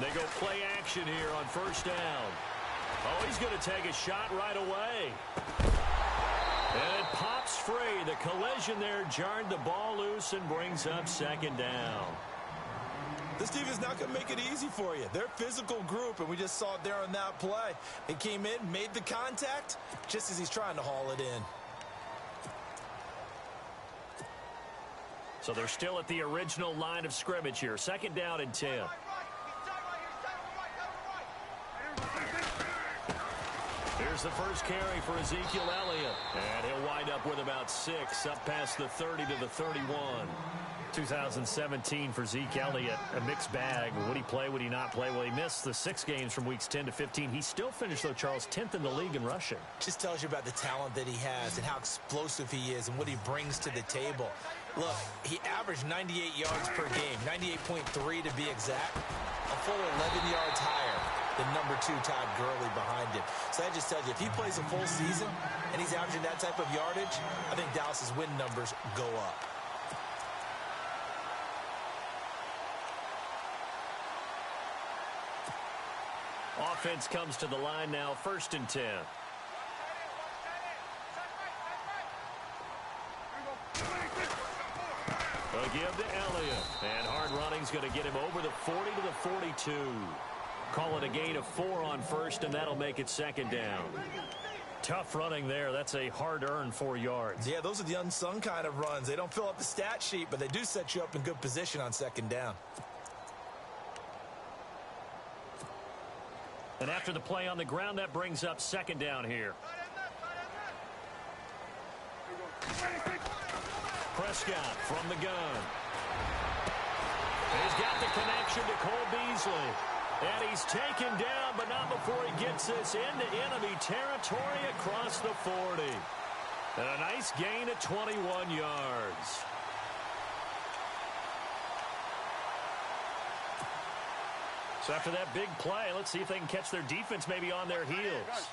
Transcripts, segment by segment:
They go play action here on first down. Oh, he's going to take a shot right away. And it pops free. The collision there jarred the ball loose and brings up second down. This team is not going to make it easy for you. They're a physical group, and we just saw it there on that play. He came in, made the contact, just as he's trying to haul it in. So they're still at the original line of scrimmage here. Second down and 10. Here's the first carry for Ezekiel Elliott. And he'll wind up with about 6, up past the 30 to the 31. 2017 for Zeke Elliott, a mixed bag. Would he play, would he not play? Well, he missed the 6 games from weeks 10 to 15. He still finished, though, Charles, 10th in the league in rushing. Just tells you about the talent that he has and how explosive he is and what he brings to the table. Look, he averaged 98 yards per game, 98.3 to be exact, a full 11 yards higher than number 2 Todd Gurley behind him. So that just tells you, if he plays a full season and he's averaging that type of yardage, I think Dallas's win numbers go up. Offense comes to the line now, first and 10. A give to Elliott. And hard running's going to get him over the 40 to the 42. Call it a gain of 4 on first, and that'll make it second down. Tough running there. That's a hard-earned 4 yards. Yeah, those are the unsung kind of runs. They don't fill up the stat sheet, but they do set you up in good position on second down. And after the play on the ground, that brings up second down here. Prescott from the gun. He's got the connection to Cole Beasley. And he's taken down, but not before he gets this into enemy territory across the 40. And a nice gain of 21 yards. So after that big play, let's see if they can catch their defense maybe on their heels.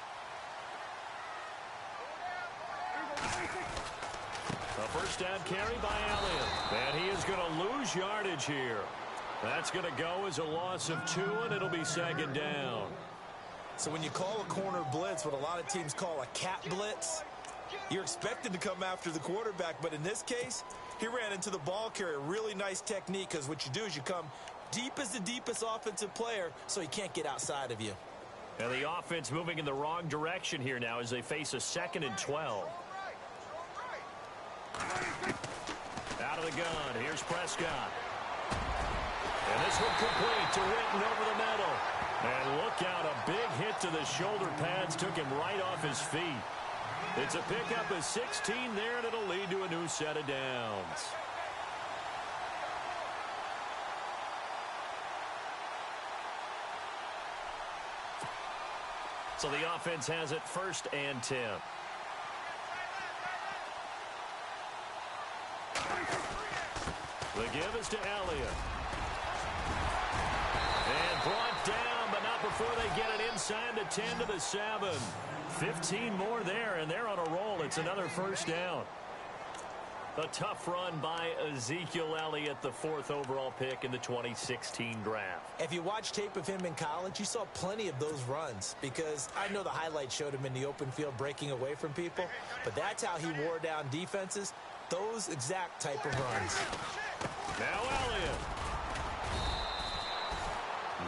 A first down carry by Elliott. And he is going to lose yardage here. That's going to go as a loss of 2, and it'll be second down. So when you call a corner blitz, what a lot of teams call a cat blitz, you're expected to come after the quarterback. But in this case, he ran into the ball carrier. Really nice technique, because what you do is you come deep as the deepest offensive player, so he can't get outside of you. And the offense moving in the wrong direction here now as they face a 2nd and 12. Out of the gun, here's Prescott. And this one complete to Witten over the middle. And look out, a big hit to the shoulder pads took him right off his feet. It's a pickup of 16 there, and it'll lead to a new set of downs. So the offense has it first and 10. The give is to Elliott. And brought down, but not before they get it inside the 10 to the 7. 15 more there, and they're on a roll. It's another first down. A tough run by Ezekiel Elliott, the 4th overall pick in the 2016 draft. If you watch tape of him in college, you saw plenty of those runs, because I know the highlights showed him in the open field breaking away from people, but that's how he wore down defenses, those exact type of runs. Now Elliott.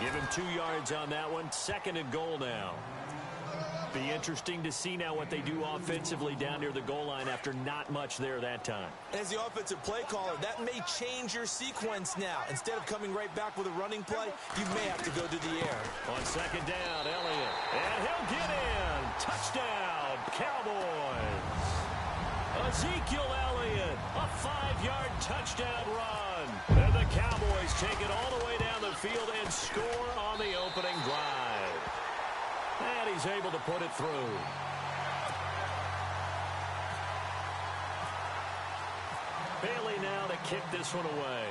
Give him 2 yards on that one. 2nd and goal now. Be interesting to see now what they do offensively down near the goal line after not much there that time. As the offensive play caller, that may change your sequence now. Instead of coming right back with a running play, you may have to go to the air. On second down, Elliott. And he'll get in. Touchdown, Cowboys. Ezekiel Elliott, a 5-yard touchdown run. And the Cowboys take it all the way down the field and score on the opening drive. And he's able to put it through. Bailey now to kick this one away.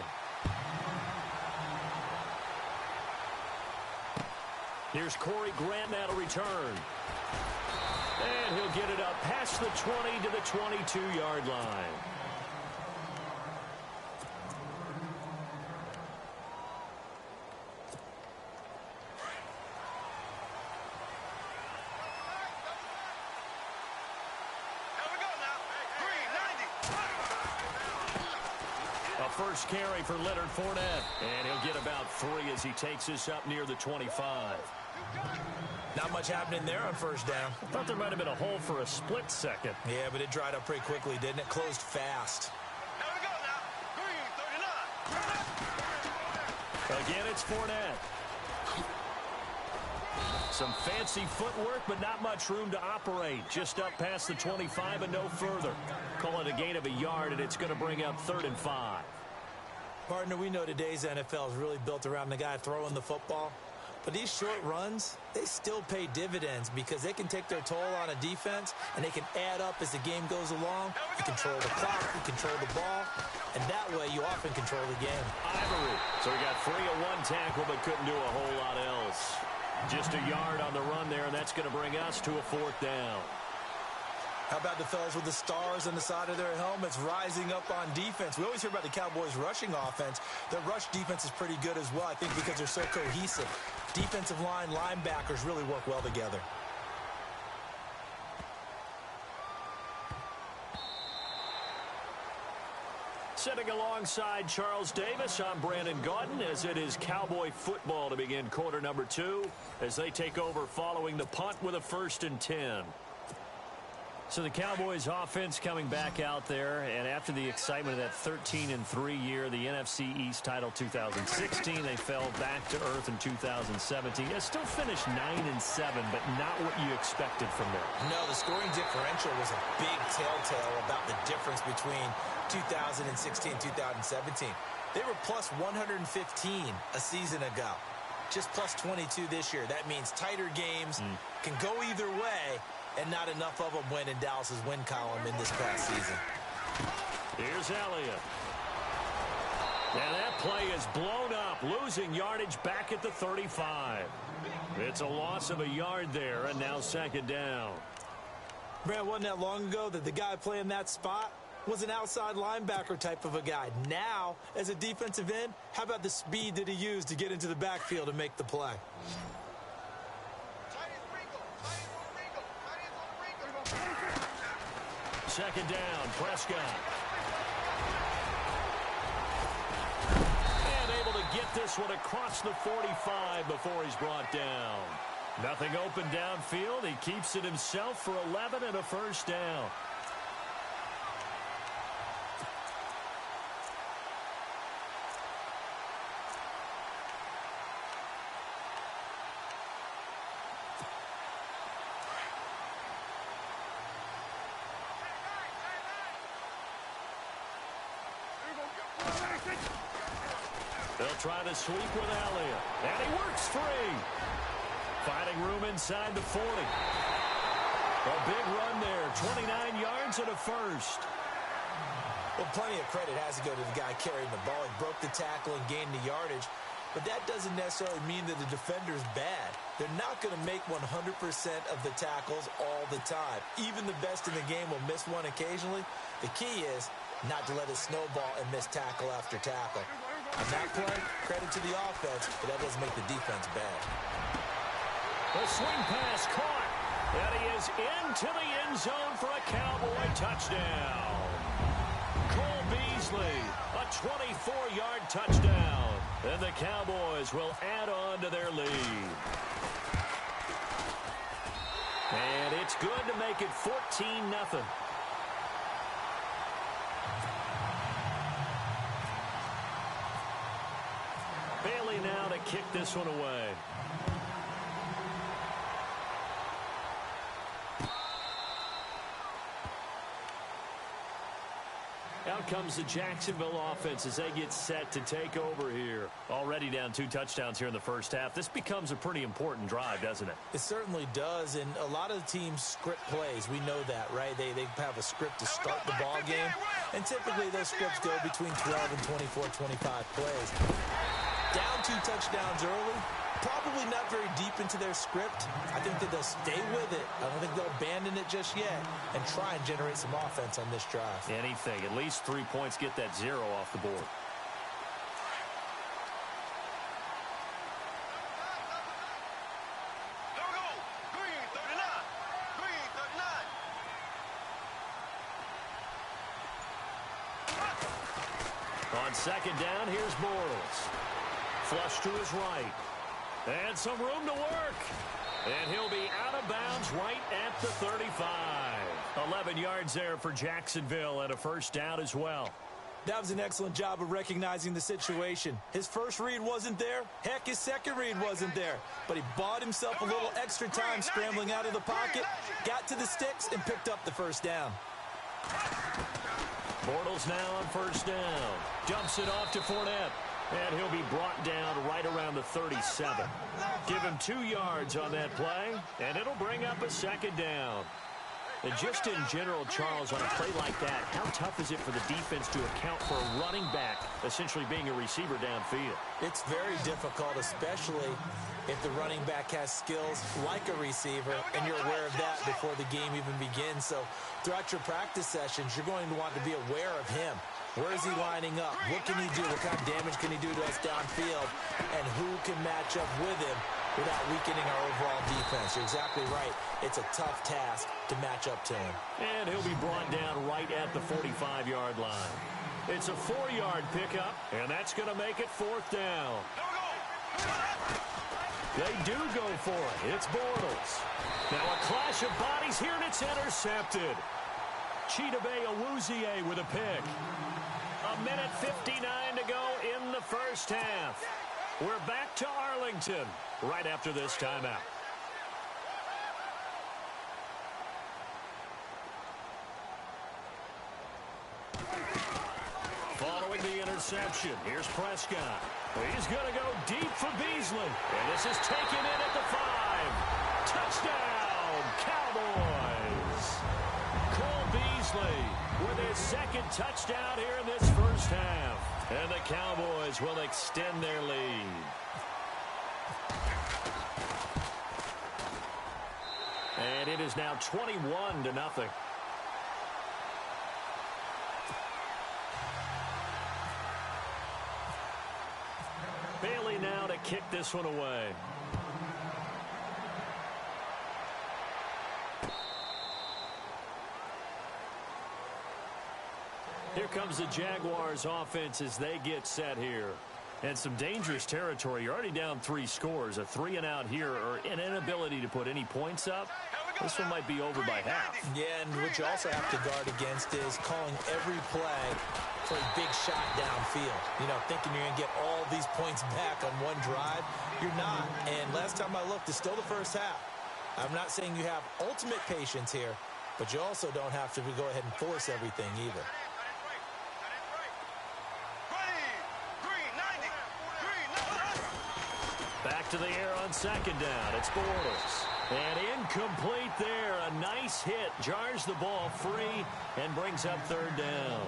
Here's Corey Grant now to return. And he'll get it up past the 20 to the 22-yard line. first carry for Leonard Fournette. And he'll get about 3 as he takes this up near the 25. Not much happening there on first down. I thought there might have been a hole for a split second. Yeah, but it dried up pretty quickly, didn't it? Closed fast. Here we go now. Green, 39. Again, it's Fournette. Some fancy footwork, but not much room to operate. Just up past the 25 and no further. Call it a gain of a yard, and it's going to bring up 3rd and 5. Partner, we know today's NFL is really built around the guy throwing the football. But these short runs, they still pay dividends because they can take their toll on a defense, and they can add up as the game goes along. You control the clock, you control the ball, and that way you often control the game. Ivory. So he got 3 of 1 tackle, but couldn't do a whole lot else. Just a yard on the run there, and that's going to bring us to a 4th down. How about the fellas with the stars on the side of their helmets rising up on defense? We always hear about the Cowboys' rushing offense. Their rush defense is pretty good as well, I think, because they're so cohesive. Defensive line, linebackers really work well together. Sitting alongside Charles Davis, I'm Brandon Gaudin, as it is Cowboy football to begin quarter number 2 as they take over following the punt with a 1st and 10. So the Cowboys offense coming back out there, and after the excitement of that 13-3 year, the NFC East title 2016, they fell back to earth in 2017. They still finished 9-7, but not what you expected from them. No, the scoring differential was a big telltale about the difference between 2016 and 2017. They were plus 115 a season ago. Just plus 22 this year. That means tighter games can go either way, and not enough of them win in Dallas's win column in this past season. Here's Elliott. And that play is blown up, losing yardage back at the 35. It's a loss of a yard there, and now 2nd down. Brad, wasn't that long ago that the guy playing that spot was an outside linebacker type of a guy? Now, as a defensive end, how about the speed that he used to get into the backfield and make the play? 2nd down, Prescott. And able to get this one across the 45 before he's brought down. Nothing open downfield. He keeps it himself for 11 and a 1st down. They'll try to sweep with Elliott. And he works free. Finding room inside the 40. A big run there. 29 yards and a 1st. Well, plenty of credit has to go to the guy carrying the ball. He broke the tackle and gained the yardage. But that doesn't necessarily mean that the defender's bad. They're not going to make 100% of the tackles all the time. Even the best in the game will miss one occasionally. The key is not to let it snowball and miss tackle after tackle. On that play, credit to the offense, but that doesn't make the defense bad. The swing pass caught. And he is into the end zone for a Cowboy touchdown. Cole Beasley, a 24-yard touchdown. And the Cowboys will add on to their lead. And it's good to make it 14-0. Bailey now to kick this one away. Out comes the Jacksonville offense as they get set to take over here. Already down 2 touchdowns here in the first half. This becomes a pretty important drive, doesn't it? It certainly does, and a lot of the teams script plays. We know that, right? They have a script to start the ball game, and typically those scripts go between 12 and 24, 25 plays. Down 2 touchdowns early, probably not very deep into their script. I think that they'll stay with it. I don't think they'll abandon it just yet and try and generate some offense on this drive. Anything. At least 3 points, get that 0 off the board. Here we go. Green, 39. Green, 39. On second down, here's Bortles. Flush to his right. And some room to work. And he'll be out of bounds right at the 35. 11 yards there for Jacksonville and a first down as well. That was an excellent job of recognizing the situation. His first read wasn't there. Heck, his second read wasn't there. But he bought himself a little extra time scrambling out of the pocket, got to the sticks, and picked up the first down. Bortles now on first down. Dumps it off to Fournette. And he'll be brought down right around the 37. Give him 2 yards on that play, and it'll bring up a second down. And just in general, Charles, on a play like that, how tough is it for the defense to account for a running back essentially being a receiver downfield? It's very difficult, especially if the running back has skills like a receiver, and you're aware of that before the game even begins. So throughout your practice sessions, you're going to want to be aware of him. Where is he lining up? What can he do? What kind of damage can he do to us downfield? And who can match up with him without weakening our overall defense? You're exactly right. It's a tough task to match up to him. And he'll be brought down right at the 45-yard line. It's a 4-yard pickup, and that's going to make it fourth down. They do go for it. It's Bortles. Now a clash of bodies here, and it's intercepted. Chidobe Awuzie with a pick. A minute 59 to go in the first half. We're back to Arlington right after this timeout. Following the interception, here's Prescott. He's going to go deep for Beasley. And this is taken in at the 5. Touchdown, Cowboys. Cole Beasley with his second touchdown here in this first half. And the Cowboys will extend their lead. And it is now 21-0. Bailey now to kick this one away. Here comes the Jaguars offense as they get set here. And some dangerous territory. You're already down 3 scores. A 3-and-out here, or an inability to put any points up. This one might be over by half. Yeah, and what you also have to guard against is calling every play for a big shot downfield. You know, thinking you're going to get all these points back on one drive. You're not. And last time I looked, it's still the first half. I'm not saying you have ultimate patience here, but you also don't have to go ahead and force everything either. Back to the air on second down. It's Bortles. And incomplete there. A nice hit. Jars the ball free and brings up third down.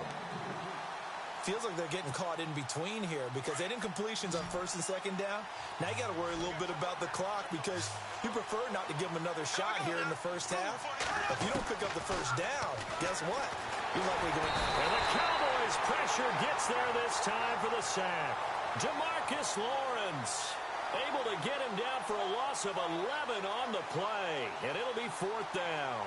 Feels like they're getting caught in between here because they didn't completions on first and second down. Now you got to worry a little bit about the clock because you prefer not to give them another shot here in the first half. If you don't pick up the first down, guess what? You're likely going to... And the Cowboys pressure gets there this time for the sack. DeMarcus Lawrence able to get him down for a loss of 11 on the play. And it'll be fourth down.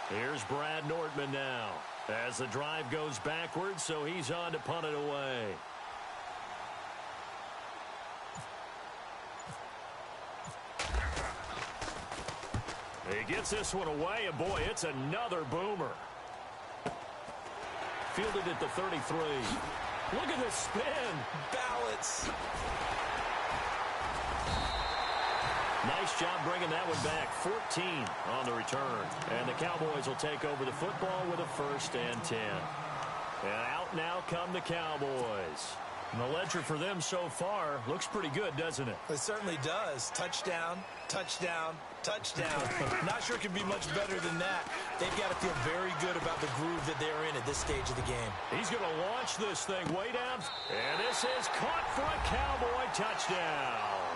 Here's Brad Nortman now as the drive goes backwards, so he's on to punt it away. He gets this one away, and boy, it's another boomer. Fielded at the 33. Look at this spin. Balance. Nice job bringing that one back. 14 on the return. And the Cowboys will take over the football with a 1st and 10. And out now come the Cowboys. And the ledger for them so far looks pretty good, doesn't it? It certainly does. Touchdown, touchdown, touchdown. Not sure it can be much better than that. They've got to feel very good about the groove that they're in at this stage of the game. He's going to launch this thing way down. And this is caught for a Cowboy touchdown.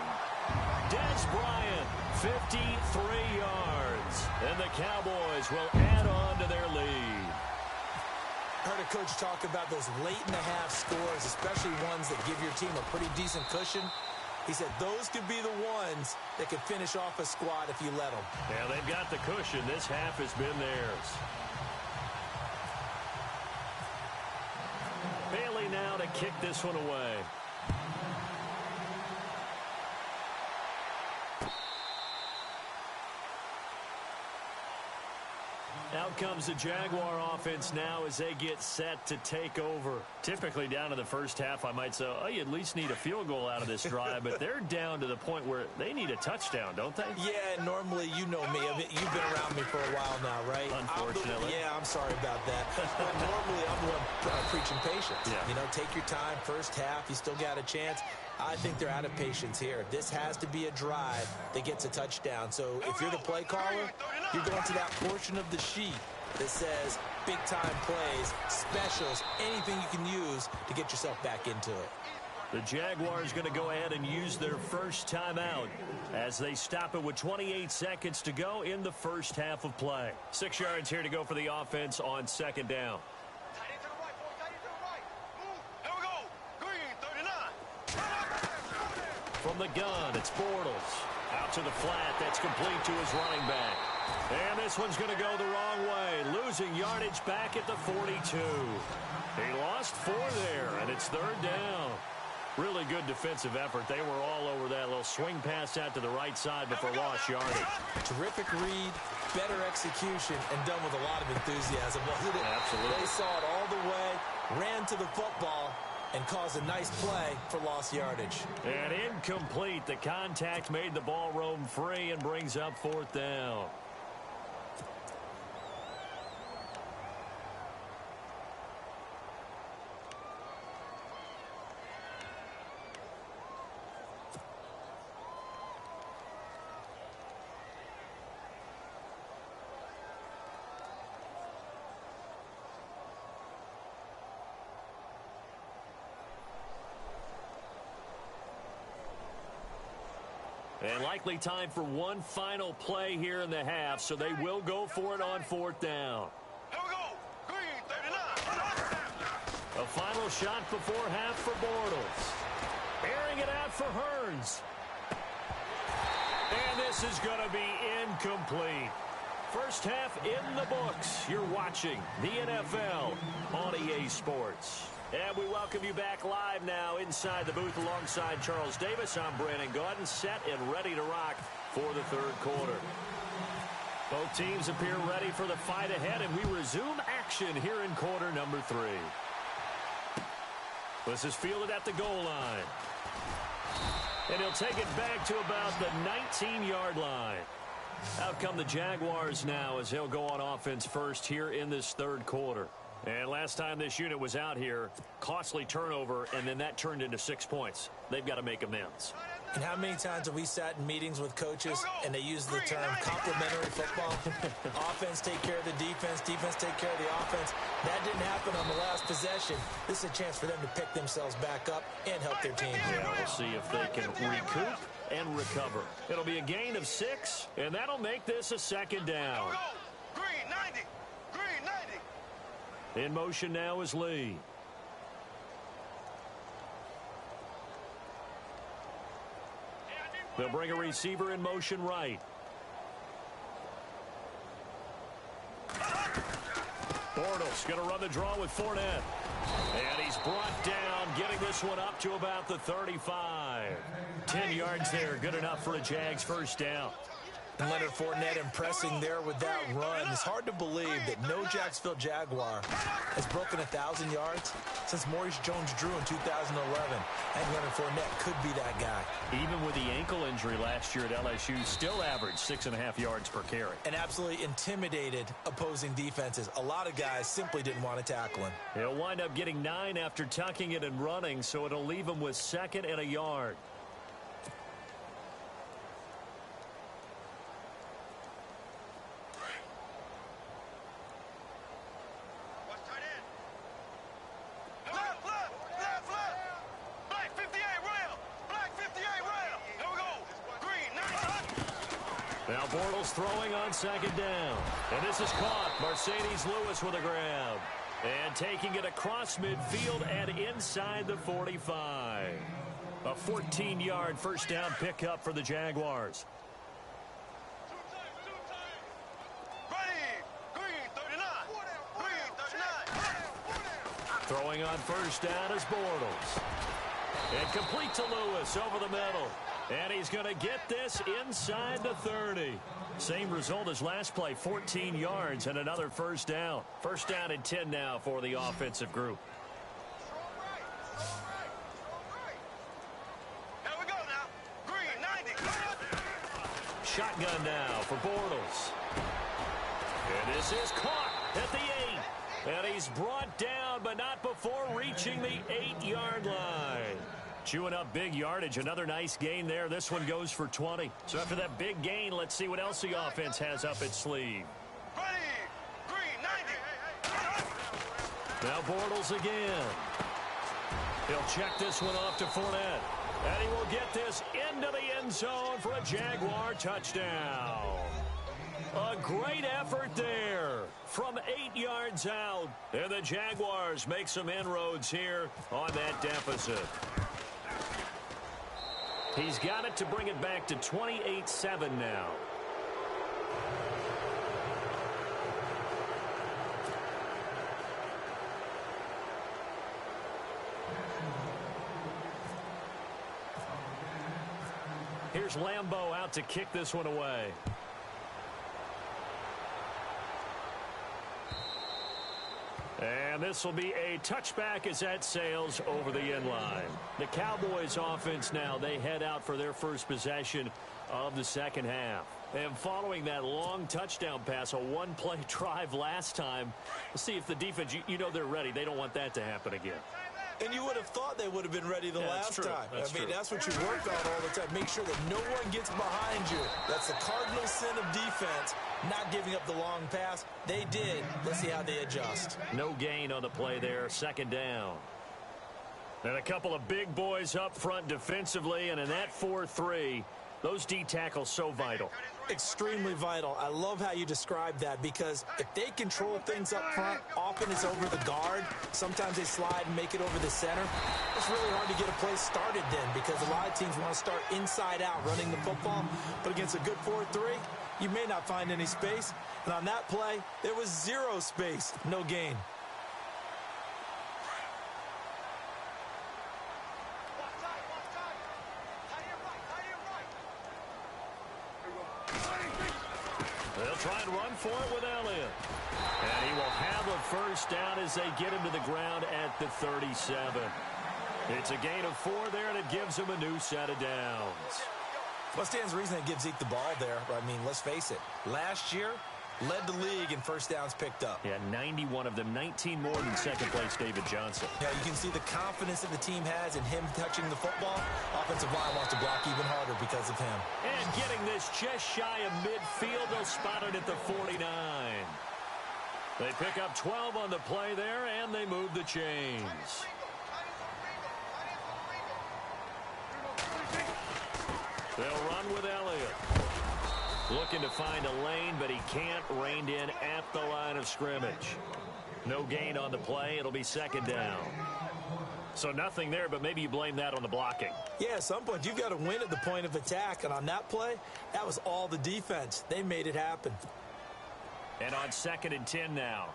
Des Bryant, 53 yards. And the Cowboys will add on to their lead. Heard a coach talk about those late-in-the-half scores, especially ones that give your team a pretty decent cushion. He said those could be the ones that could finish off a squad if you let them. Yeah, they've got the cushion. This half has been theirs. Bailey now to kick this one away. Out comes the Jaguar offense now as they get set to take over. Typically down to the first half, I might say, oh, you at least need a field goal out of this drive, but they're down to the point where they need a touchdown, don't they? Yeah, normally, you know me. You've been around me for a while now, right? Unfortunately. I'm sorry about that. But normally, I'm the one preaching patience. Yeah. You know, take your time, first half, you still got a chance. I think they're out of patience here. This has to be a drive that gets a touchdown. So if you're the play caller, you're going to that portion of the sheet that says big-time plays, specials, anything you can use to get yourself back into it. The Jaguars going to go ahead and use their first timeout as they stop it with 28 seconds to go in the first half of play. 6 yards here to go for the offense on second down. Tight end to the right, boy. Tight end to the right. Move. Here we go. Green, 39. From the gun, it's Bortles. Out to the flat. That's complete to his running back. And this one's going to go the wrong way. Losing yardage back at the 42. He lost 4 there, and it's third down. Really good defensive effort. They were all over that little swing pass out to the right side before lost yardage. Terrific read, better execution, and done with a lot of enthusiasm, wasn't it? Absolutely. They saw it all the way, ran to the football, and caused a nice play for lost yardage. And incomplete. The contact made the ball roam free and brings up fourth down. And likely time for one final play here in the half, so they will go for it on fourth down. Here we go. Green, 39. A final shot before half for Bortles. Airing it out for Hearns. And this is going to be incomplete. First half in the books. You're watching the NFL on EA Sports. And we welcome you back live now inside the booth alongside Charles Davis. I'm Brandon Gaudin, set and ready to rock for the third quarter. Both teams appear ready for the fight ahead, and we resume action here in quarter number 3. This is fielded at the goal line. And he'll take it back to about the 19-yard line. Out come the Jaguars now as they'll go on offense first here in this third quarter. And last time this unit was out here, costly turnover, and then that turned into 6 points. They've got to make amends. And how many times have we sat in meetings with coaches and they use the term complementary football? Offense take care of the defense, defense take care of the offense. That didn't happen on the last possession. This is a chance for them to pick themselves back up and help their team. Yeah, we'll see if they can recoup and recover. It'll be a gain of 6, and that'll make this a second down. Green, 90. Green, 90. In motion now is Lee. They'll bring a receiver in motion right. Bortles going to run the draw with Fournette. And he's brought down, getting this one up to about the 35. 10 yards there, good enough for a Jags first down. And Leonard Fournette impressing there with that run. It's hard to believe that no Jacksonville Jaguar has broken 1,000 yards since Maurice Jones-Drew in 2011. And Leonard Fournette could be that guy. Even with the ankle injury last year at LSU, still averaged 6.5 yards per carry. And absolutely intimidated opposing defenses. A lot of guys simply didn't want to tackle him. He'll wind up getting 9 after tucking it and running, so it'll leave him with 2nd and a yard. Now Bortles throwing on second down. And this is caught. Mercedes Lewis with a grab. And taking it across midfield and inside the 45. A 14-yard first down pickup for the Jaguars. Throwing on first down is Bortles. And complete to Lewis over the middle. And he's going to get this inside the 30. Same result as last play, 14 yards and another first down. First down and 10 now for the offensive group. Here we go now. Green, 90. Shotgun now for Bortles. And this is caught at the 8. And he's brought down, but not before reaching the 8-yard line. Chewing up big yardage. Another nice gain there. This one goes for 20. So after that big gain, let's see what else the offense has up its sleeve. Ready. Green, 90. Now Bortles again. He'll check this one off to Fournette. And he will get this into the end zone for a Jaguar touchdown. A great effort there from 8 yards out. And the Jaguars make some inroads here on that deficit. He's got it to bring it back to 28-7 now. Here's Lambeau out to kick this one away. And this will be a touchback as that sails over the end line. The Cowboys offense now, they head out for their first possession of the second half. And following that long touchdown pass, a one-play drive last time, we'll see if the defense, you know they're ready. They don't want that to happen again. And you would have thought they would have been ready the last time. That's true. That's what you work on all the time. Make sure that no one gets behind you. That's the cardinal sin of defense, not giving up the long pass. They did. Let's see how they adjust. No gain on the play there. Second down. And a couple of big boys up front defensively, and in that 4-3, those D tackles so vital. Extremely vital. I love how you describe that, because if they control things up front, often it's over the guard. Sometimes they slide and make it over the center. It's really hard to get a play started then, because a lot of teams want to start inside out running the football. But against a good 4-3, you may not find any space. And on that play, there was zero space. No gain. They'll try and run for it with Elliott. And he will have a first down as they get him to the ground at the 37. It's a gain of 4 there, and it gives him a new set of downs. What stands to reason it gives Zeke the ball there? I mean, let's face it. Last year, led the league in first downs picked up. Yeah, 91 of them, 19 more than second place David Johnson. Yeah, you can see the confidence that the team has in him touching the football. Offensive line wants to block even harder because of him. And getting this just shy of midfield, they'll spot it at the 49. They pick up 12 on the play there, and they move the chains. They'll run with Elliott. Looking to find a lane, but he can't. Reined in at the line of scrimmage. No gain on the play. It'll be second down. So nothing there, but maybe you blame that on the blocking. Yeah, at some point, you've got to win at the point of attack. And on that play, that was all the defense. They made it happen. And on second and 10 now.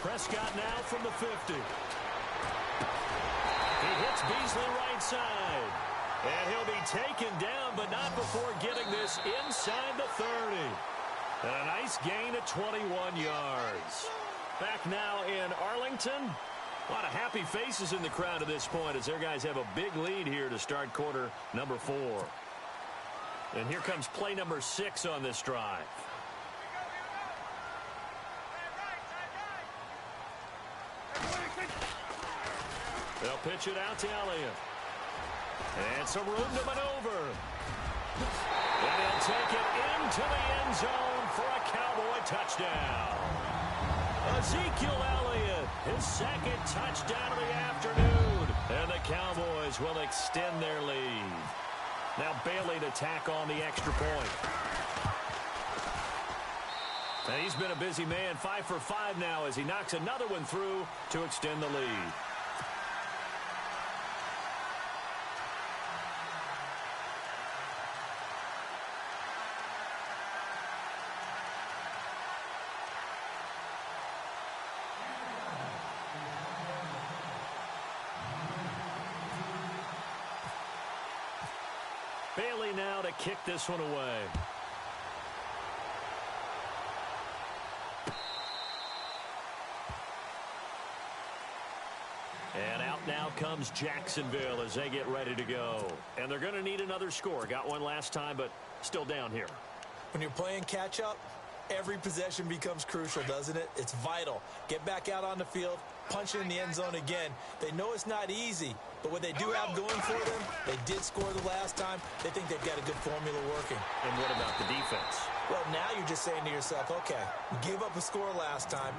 Prescott now from the 50. He hits Beasley right side. And he'll be taken down, but not before getting this inside the 30. And a nice gain of 21 yards. Back now in Arlington. A lot of happy faces in the crowd at this point as their guys have a big lead here to start quarter number 4. And here comes play number 6 on this drive. They'll pitch it out to Elliott. And some room to maneuver. And he'll take it into the end zone for a Cowboy touchdown. Ezekiel Elliott, his second touchdown of the afternoon. And the Cowboys will extend their lead. Now Bailey to tack on the extra point. And he's been a busy man, 5 for 5 now as he knocks another one through to extend the lead. Bailey now to kick this one away. And out now comes Jacksonville as they get ready to go. And they're going to need another score. Got one last time, but still down here. When you're playing catch-up, every possession becomes crucial, doesn't it? It's vital. Get back out on the field, punch it in the end zone again. They know it's not easy, but what they do have going for them, they did score the last time. They think they've got a good formula working. And what about the defense? Well, now you're just saying to yourself, okay, we gave up a score last time.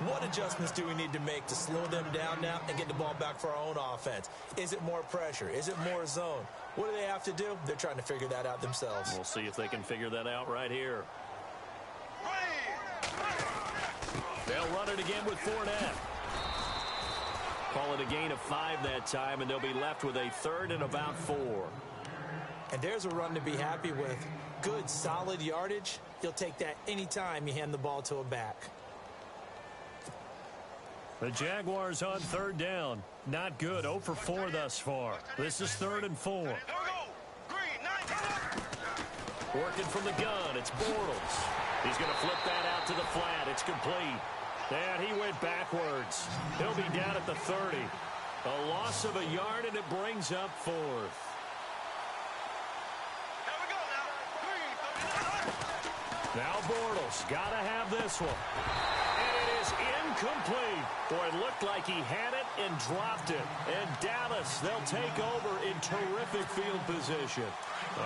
What adjustments do we need to make to slow them down now and get the ball back for our own offense? Is it more pressure? Is it more zone? What do they have to do? They're trying to figure that out themselves. We'll see if they can figure that out right here. They'll run it again with Fournette. Call it a gain of 5 that time, and they'll be left with a 3rd and about 4. And there's a run to be happy with. Good, solid yardage. You'll take that anytime you hand the ball to a back. The Jaguars on 3rd down. Not good. 0 for 4 thus far. This is 3rd and 4. Working from the gun. It's Bortles. He's going to flip that out to the flat. It's complete. And he went backwards. He'll be down at the 30. A loss of a yard, and it brings up 4th. Now Bortles got to have this one. And it is incomplete. Boy, it looked like he had it and dropped it. And Dallas, they'll take over in terrific field position.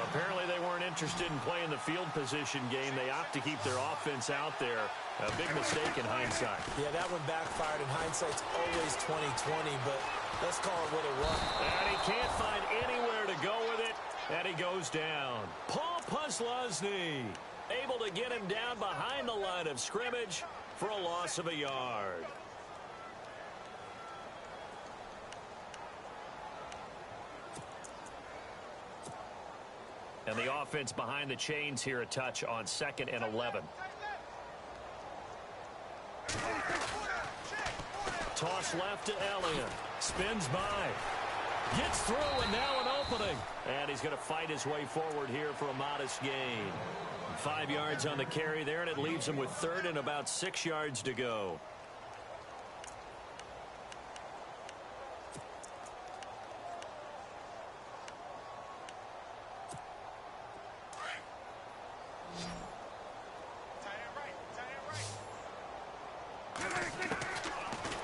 Apparently they weren't interested in playing the field position game. They opt to keep their offense out there. A big mistake in hindsight. Yeah, that one backfired, and hindsight's always 20/20, but let's call it what it was. And he can't find anywhere to go with it, and he goes down. Paul Posluszny able to get him down behind the line of scrimmage for a loss of a yard. And the offense behind the chains here a touch on 2nd and 11. Toss left to Elliott. Spins by. Gets through, and now an opening. And he's going to fight his way forward here for a modest gain. 5 yards on the carry there, and it leaves him with 3rd and about 6 yards to go.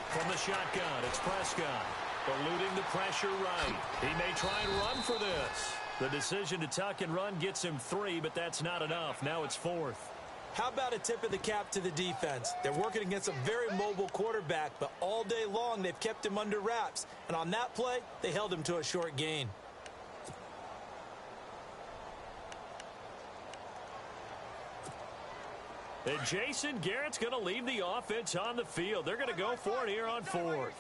From the shotgun, it's Prescott. Eluding the pressure right. He may try and run for this. The decision to tuck and run gets him 3, but that's not enough. Now it's 4th. How about a tip of the cap to the defense? They're working against a very mobile quarterback, but all day long they've kept him under wraps. And on that play, they held him to a short gain. And Jason Garrett's going to leave the offense on the field. They're going to go for it here on 4th.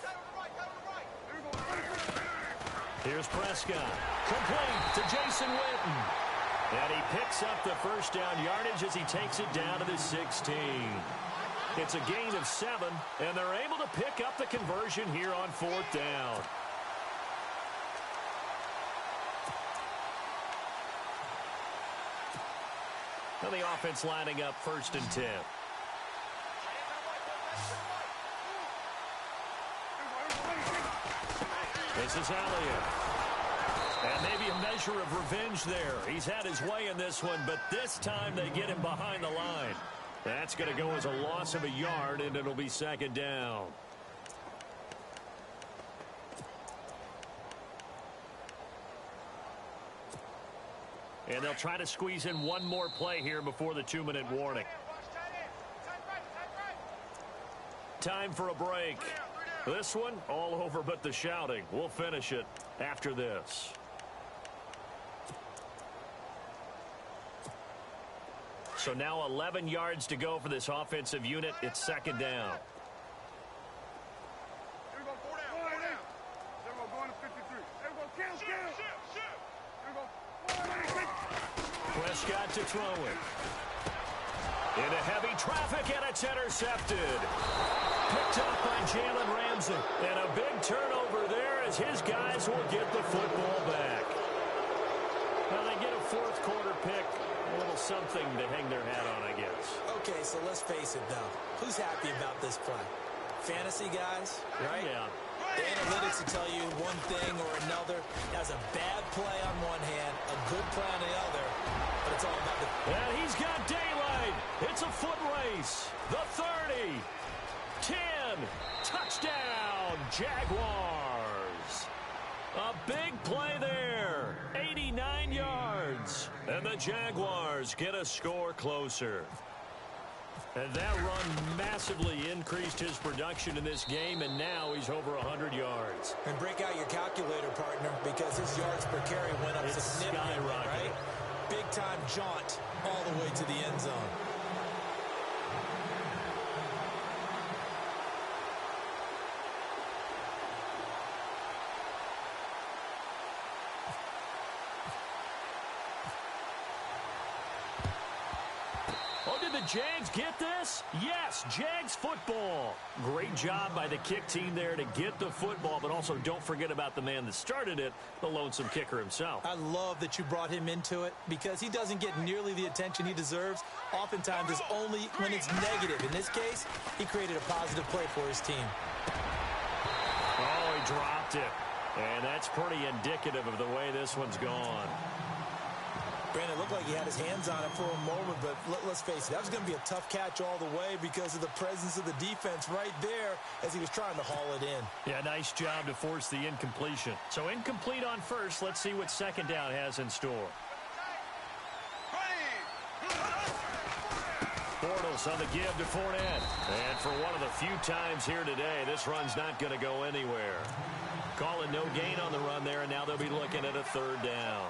Here's Prescott. Complete to Jason Witten. And he picks up the first down yardage as he takes it down to the 16. It's a gain of 7, and they're able to pick up the conversion here on 4th down. And the offense lining up 1st and 10. This is Elliott. And maybe a measure of revenge there. He's had his way in this one, but this time they get him behind the line. That's going to go as a loss of a yard, and it'll be 2nd down. And they'll try to squeeze in one more play here before the 2-minute warning. Time for a break. This one, all over but the shouting. We'll finish it after this. So now 11 yards to go for this offensive unit. It's second down. Here we go, 4 down, 4 down. There we go, going to 53. There we go, kill. Shift. Here we go. Prescott to throw it. Into heavy traffic, and it's intercepted. Picked up by Jalen Ramsey. And a big turnover there as his guys will get the football back. Well, they get a fourth quarter pick. A little something to hang their hat on, I guess. Okay, so let's face it, though. Who's happy about this play? Fantasy guys, right? Yeah. The analytics will tell you one thing or another. That's a bad play on one hand, a good play on the other, but it's all about the... And he's got daylight. It's a foot race. The 30. 10. Touchdown, Jaguars. A big play there. 89 yards. And the Jaguars get a score closer. And that run massively increased his production in this game, and now he's over 100 yards. And break out your calculator, partner, because his yards per carry went up significantly, right? Big-time jaunt all the way to the end zone. Jags get this? Yes, Jags football. Great job by the kick team there to get the football, but also don't forget about the man that started it, the lonesome kicker himself. I love that you brought him into it because he doesn't get nearly the attention he deserves. Oftentimes it's only when it's negative. In this case, he created a positive play for his team. Oh, he dropped it. And that's pretty indicative of the way this one's gone. Brandon, it looked like he had his hands on it for a moment, but let's face it, that was going to be a tough catch all the way because of the presence of the defense right there as he was trying to haul it in. Yeah, nice job to force the incompletion. So incomplete on first. Let's see what second down has in store. Bortles on the give to Fournette. And for one of the few times here today, this run's not going to go anywhere. Calling no gain on the run there, and now they'll be looking at a third down.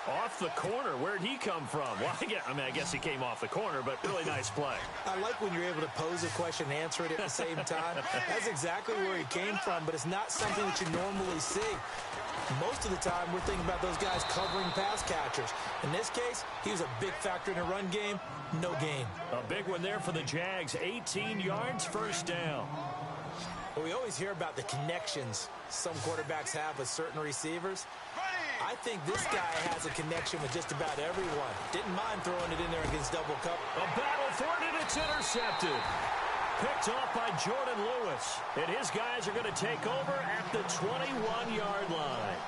Off the corner. Where'd he come from? Well, I guess he came off the corner, but really nice play. I like when you're able to pose a question and answer it at the same time. That's exactly where he came from, but it's not something that you normally see. Most of the time, we're thinking about those guys covering pass catchers. In this case, he was a big factor in the run game. No gain. A big one there for the Jags. 18 yards, first down. Well, we always hear about the connections some quarterbacks have with certain receivers. I think this guy has a connection with just about everyone. Didn't mind throwing it in there against double cup. A battle for it, and it's intercepted. Picked off by Jordan Lewis. And his guys are going to take over at the 21-yard line.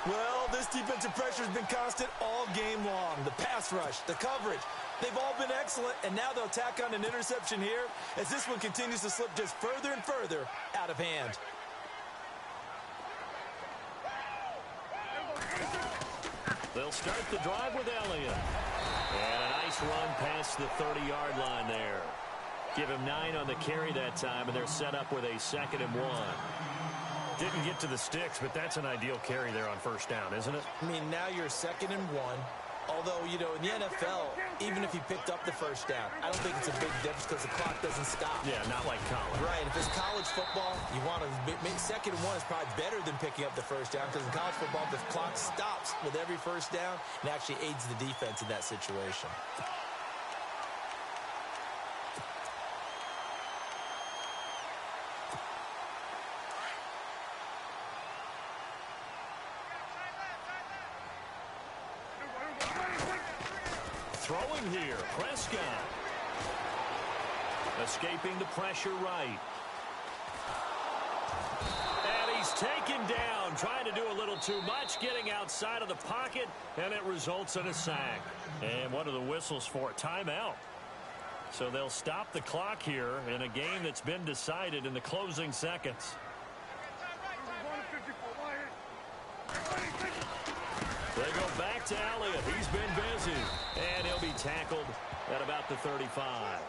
Well, this defensive pressure has been constant all game long. The pass rush, the coverage, they've all been excellent, and now they'll tack on an interception here as this one continues to slip just further and further out of hand. They'll start the drive with Elliott. And a nice run past the 30-yard line there. Give him 9 on the carry that time, and they're set up with a 2nd and 1. Didn't get to the sticks, but that's an ideal carry there on first down, isn't it? I mean, now you're 2nd and 1. Although, you know, in the NFL, even if he picked up the first down, I don't think it's a big difference because the clock doesn't stop. Yeah, not like college. Right. If it's college football, you want to make 2nd and 1 is probably better than picking up the first down because in college football, the clock stops with every first down and actually aids the defense in that situation. Throwing here, Prescott. Escaping the pressure right. And he's taken down, trying to do a little too much, getting outside of the pocket, and it results in a sack. And what are the whistles for? Timeout. So they'll stop the clock here in a game that's been decided in the closing seconds. They go back to Elliott. He's been busy. And he'll be tackled at about the 35.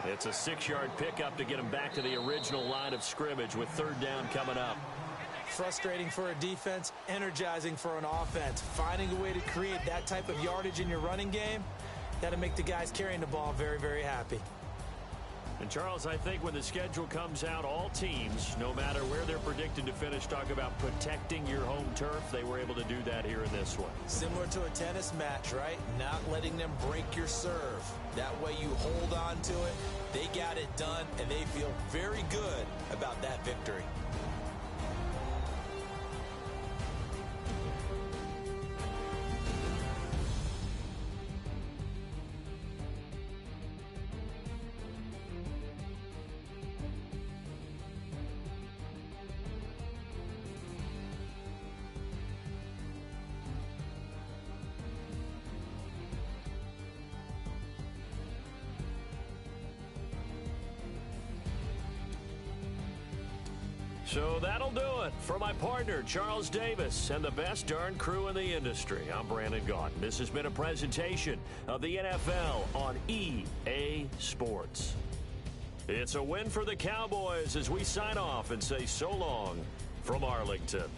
It's a 6-yard pickup to get him back to the original line of scrimmage with third down coming up. Frustrating for a defense, energizing for an offense. Finding a way to create that type of yardage in your running game, That'll make the guys carrying the ball very, very happy. And, Charles, I think when the schedule comes out, all teams, no matter where they're predicted to finish, talk about protecting your home turf. They were able to do that here in this one. Similar to a tennis match, right? Not letting them break your serve. That way you hold on to it. They got it done, and they feel very good about that victory. So that'll do it. For my partner, Charles Davis, and the best darn crew in the industry, I'm Brandon Gaudin. This has been a presentation of the NFL on EA Sports. It's a win for the Cowboys as we sign off and say so long from Arlington.